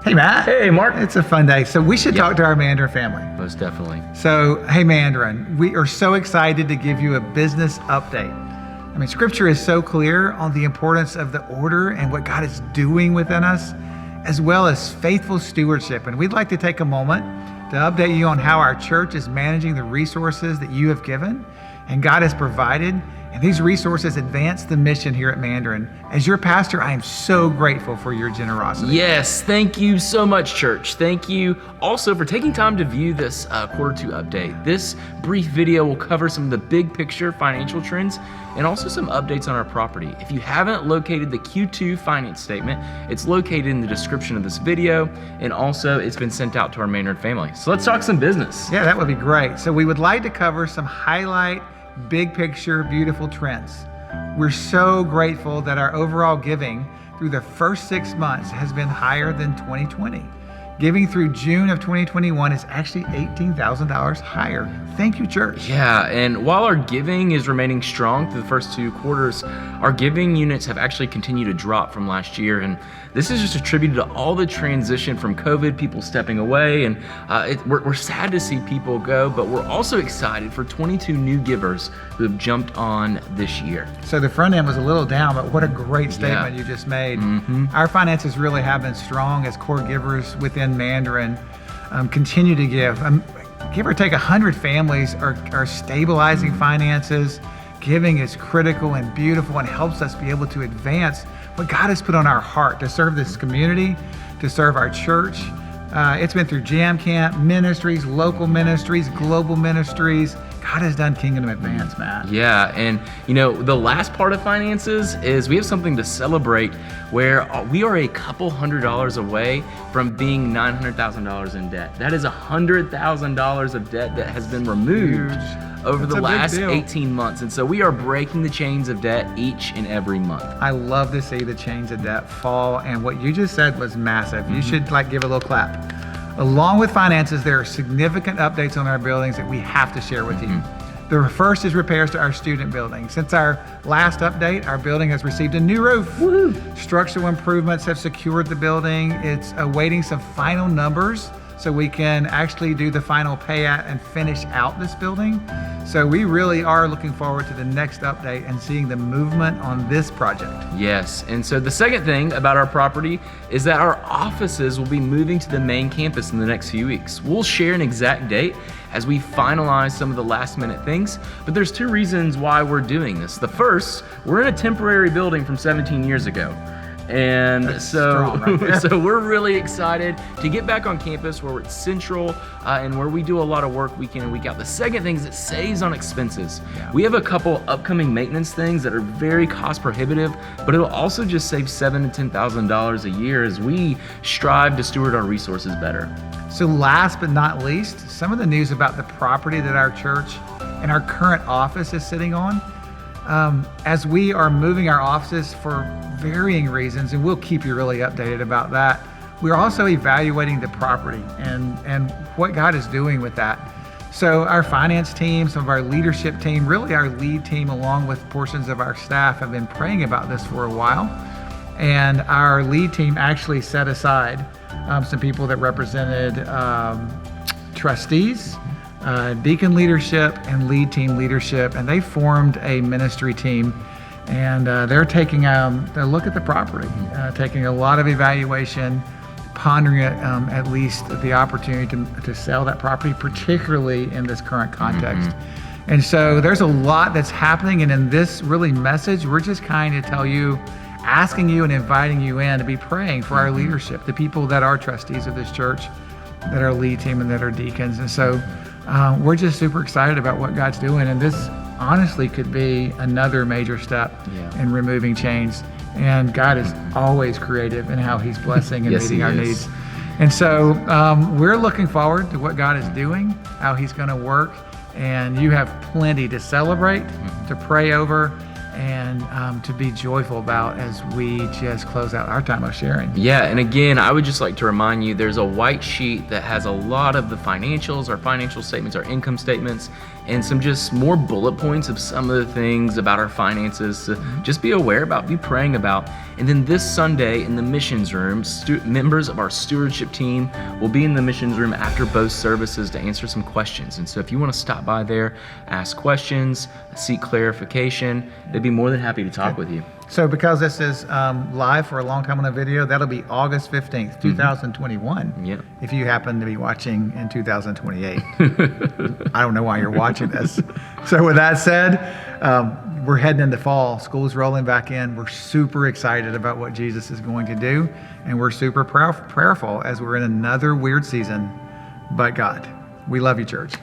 Hey, Matt. Hey, Mark. It's a fun day. So we should talk to our Mandarin family. Most definitely. So, hey, Mandarin, we are so excited to give you a business update. I mean, Scripture is so clear on the importance of the order and what God is doing within us, as well as faithful stewardship. And we'd like to take a moment to update you on how our church is managing the resources that you have given and God has provided. And these resources advance the mission here at Mandarin. As your pastor, I am so grateful for your generosity. Yes, thank you so much, church. Thank you also for taking time to view this quarter 2 update. This brief video will cover some of the big picture financial trends and also some updates on our property. If you haven't located the Q2 finance statement, it's located in the description of this video, and also it's been sent out to our Mandarin family. So let's talk some business. Yeah, that would be great. So we would like to cover some highlight, big picture, beautiful trends. We're so grateful that our overall giving through the first 6 months has been higher than 2020. Giving through June of 2021 is actually $18,000 higher. Thank you, church. Yeah, and while our giving is remaining strong through the first 2 quarters, our giving units have actually continued to drop from last year. And this is just attributed to all the transition from COVID, people stepping away, and we're sad to see people go, but we're also excited for 22 new givers who have jumped on this year. So the front end was a little down, but what a great statement you just made. Our finances really have been strong as core givers within Mandarin continue to give. Give or take 100 families are stabilizing finances. Giving is critical and beautiful and helps us be able to advance what God has put on our heart to serve this community, to serve our church. It's been through Jam Camp, ministries, local ministries, global ministries. God has done Kingdom Advance, Matt. Yeah, and the last part of finances is we have something to celebrate where we are a couple $100s away from being $900,000 in debt. That is $100,000 of debt that has been removed over the last 18 months. And so we are breaking the chains of debt each and every month. I love to see the chains of debt fall, and what you just said was massive. You should give a little clap. Along with finances, there are significant updates on our buildings that we have to share with you. The first is repairs to our student building. Since our last update, our building has received a new roof. Woohoo! Structural improvements have secured the building. It's awaiting some final numbers so we can actually do the final payout and finish out this building. So we really are looking forward to the next update and seeing the movement on this project. Yes, and so the second thing about our property is that our offices will be moving to the main campus in the next few weeks. We'll share an exact date as we finalize some of the last minute things, but there's 2 reasons why we're doing this. The first, we're in a temporary building from 17 years ago. And so we're really excited to get back on campus where it's central and where we do a lot of work week in and week out. The second thing is it saves on expenses. Yeah. We have a couple upcoming maintenance things that are very cost prohibitive, but it'll also just save $7,000 to $10,000 a year as we strive to steward our resources better. So last but not least, some of the news about the property that our church and our current office is sitting on. As we are moving our offices for varying reasons, and we'll keep you really updated about that, we're also evaluating the property and what God is doing with that. So our finance team, some of our leadership team, really our lead team, along with portions of our staff, have been praying about this for a while. And our lead team actually set aside some people that represented trustees, deacon leadership, and lead team leadership, and they formed a ministry team, and they're taking a look at the property, taking a lot of evaluation, pondering it, at least the opportunity to sell that property, particularly in this current context. And so there's a lot that's happening, and in this really message, we're just kind of asking you and inviting you in to be praying for our leadership, the people that are trustees of this church, that are lead team, and that are deacons. And so we're just super excited about what God's doing, and this honestly could be another major step in removing chains. And God is always creative in how He's blessing and meeting our needs. And so we're looking forward to what God is doing, how He's going to work, and you have plenty to celebrate, to pray over, and to be joyful about as we just close out our time of sharing. Yeah, and again, I would just like to remind you, there's a white sheet that has a lot of the financials, our financial statements, our income statements, and some just more bullet points of some of the things about our finances to just be aware about, be praying about. And then this Sunday in the missions room, members of our stewardship team will be in the missions room after both services to answer some questions. And so if you want to stop by there, ask questions, seek clarification, they'd be more than happy to talk with you. So because this is live for a long time on a video, that'll be August 15th, 2021. Yeah. If you happen to be watching in 2028. I don't know why you're watching this. So with that said, we're heading into fall. School's rolling back in. We're super excited about what Jesus is going to do. And we're super prayerful as we're in another weird season. But God, we love you, church.